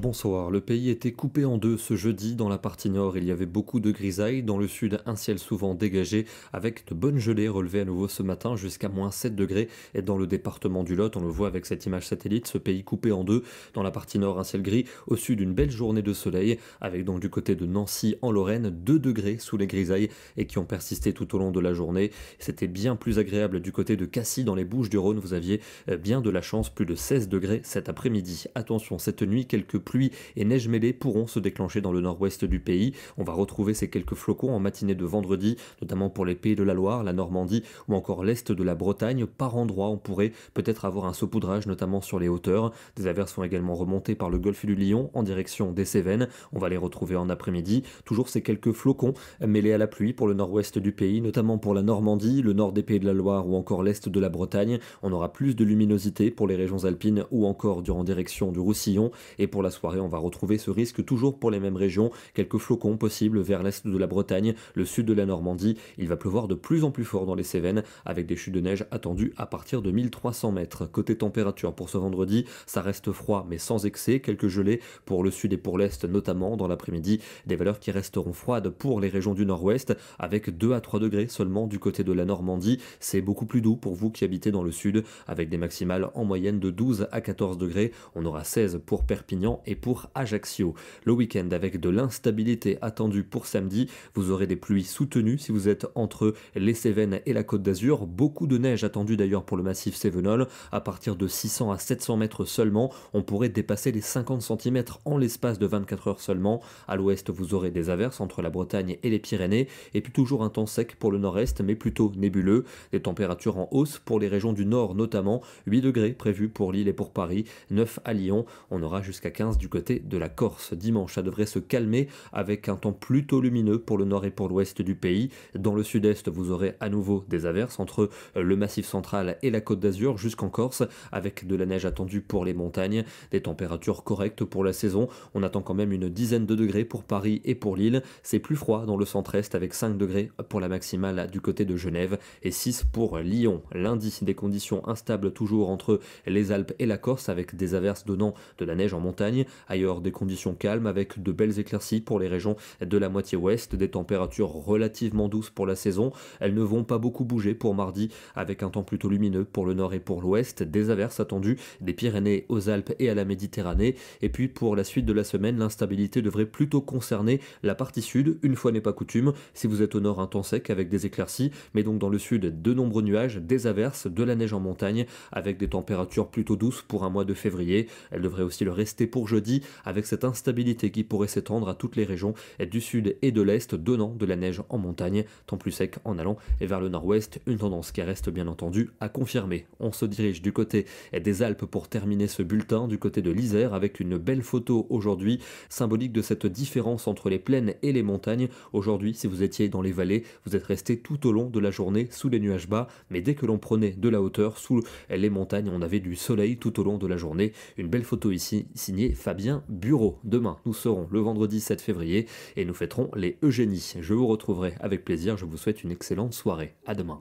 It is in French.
Bonsoir, le pays était coupé en deux ce jeudi. Dans la partie nord, il y avait beaucoup de grisailles. Dans le sud, un ciel souvent dégagé avec de bonnes gelées relevées à nouveau ce matin jusqu'à moins 7 degrés. Et dans le département du Lot, on le voit avec cette image satellite, ce pays coupé en deux. Dans la partie nord, un ciel gris. Au sud, une belle journée de soleil avec donc du côté de Nancy en Lorraine 2 degrés sous les grisailles et qui ont persisté tout au long de la journée. C'était bien plus agréable du côté de Cassis dans les Bouches-du-Rhône. Vous aviez bien de la chance, plus de 16 degrés cet après-midi. Attention, cette nuit, quelques pluies et neige mêlée pourront se déclencher dans le nord-ouest du pays. On va retrouver ces quelques flocons en matinée de vendredi, notamment pour les Pays de la Loire, la Normandie ou encore l'est de la Bretagne. Par endroits, on pourrait peut-être avoir un saupoudrage, notamment sur les hauteurs. Des averses sont également remontées par le golfe du Lion en direction des Cévennes. On va les retrouver en après-midi. Toujours ces quelques flocons mêlés à la pluie pour le nord-ouest du pays, notamment pour la Normandie, le nord des Pays de la Loire ou encore l'est de la Bretagne. On aura plus de luminosité pour les régions alpines ou encore en direction du Roussillon. Et pour la soirée, on va retrouver ce risque toujours pour les mêmes régions. Quelques flocons possibles vers l'est de la Bretagne, le sud de la Normandie. Il va pleuvoir de plus en plus fort dans les Cévennes avec des chutes de neige attendues à partir de 1300 mètres. Côté température pour ce vendredi, ça reste froid mais sans excès. Quelques gelées pour le sud et pour l'est notamment dans l'après-midi. Des valeurs qui resteront froides pour les régions du nord-ouest avec 2 à 3 degrés seulement du côté de la Normandie. C'est beaucoup plus doux pour vous qui habitez dans le sud avec des maximales en moyenne de 12 à 14 degrés. On aura 16 pour Perpignan et pour Ajaccio. Le week-end avec de l'instabilité attendue pour samedi. Vous aurez des pluies soutenues si vous êtes entre les Cévennes et la Côte d'Azur. Beaucoup de neige attendue d'ailleurs pour le massif cévenol. À partir de 600 à 700 mètres seulement, on pourrait dépasser les 50 cm en l'espace de 24 heures seulement. À l'ouest, vous aurez des averses entre la Bretagne et les Pyrénées. Et puis toujours un temps sec pour le nord-est, mais plutôt nébuleux. Des températures en hausse pour les régions du nord notamment. 8 degrés prévus pour Lille et pour Paris. 9 à Lyon. On aura jusqu'à 15 du côté de la Corse. Dimanche, ça devrait se calmer avec un temps plutôt lumineux pour le nord et pour l'ouest du pays. Dans le sud-est, vous aurez à nouveau des averses entre le massif central et la Côte d'Azur jusqu'en Corse, avec de la neige attendue pour les montagnes. Des températures correctes pour la saison. On attend quand même une dizaine de degrés pour Paris et pour Lille. C'est plus froid dans le centre-est avec 5 degrés pour la maximale du côté de Genève et 6 pour Lyon. Lundi, des conditions instables toujours entre les Alpes et la Corse avec des averses donnant de la neige en montagne. Ailleurs, des conditions calmes avec de belles éclaircies pour les régions de la moitié ouest, des températures relativement douces pour la saison. Elles ne vont pas beaucoup bouger pour mardi avec un temps plutôt lumineux pour le nord et pour l'ouest, des averses attendues des Pyrénées aux Alpes et à la Méditerranée. Et puis pour la suite de la semaine, l'instabilité devrait plutôt concerner la partie sud, une fois n'est pas coutume. Si vous êtes au nord, un temps sec avec des éclaircies, mais donc dans le sud, de nombreux nuages, des averses, de la neige en montagne avec des températures plutôt douces pour un mois de février. Elle devrait aussi le rester pour jeudi avec cette instabilité qui pourrait s'étendre à toutes les régions du sud et de l'est, donnant de la neige en montagne, temps plus sec en allant et vers le nord-ouest, une tendance qui reste bien entendu à confirmer. On se dirige du côté des Alpes pour terminer ce bulletin, du côté de l'Isère avec une belle photo aujourd'hui, symbolique de cette différence entre les plaines et les montagnes. Aujourd'hui, si vous étiez dans les vallées, vous êtes resté tout au long de la journée sous les nuages bas, mais dès que l'on prenait de la hauteur sous les montagnes, on avait du soleil tout au long de la journée. Une belle photo ici, signée Fabien Bureau. Demain, nous serons le vendredi 7 février et nous fêterons les Eugénies. Je vous retrouverai avec plaisir, je vous souhaite une excellente soirée. À demain.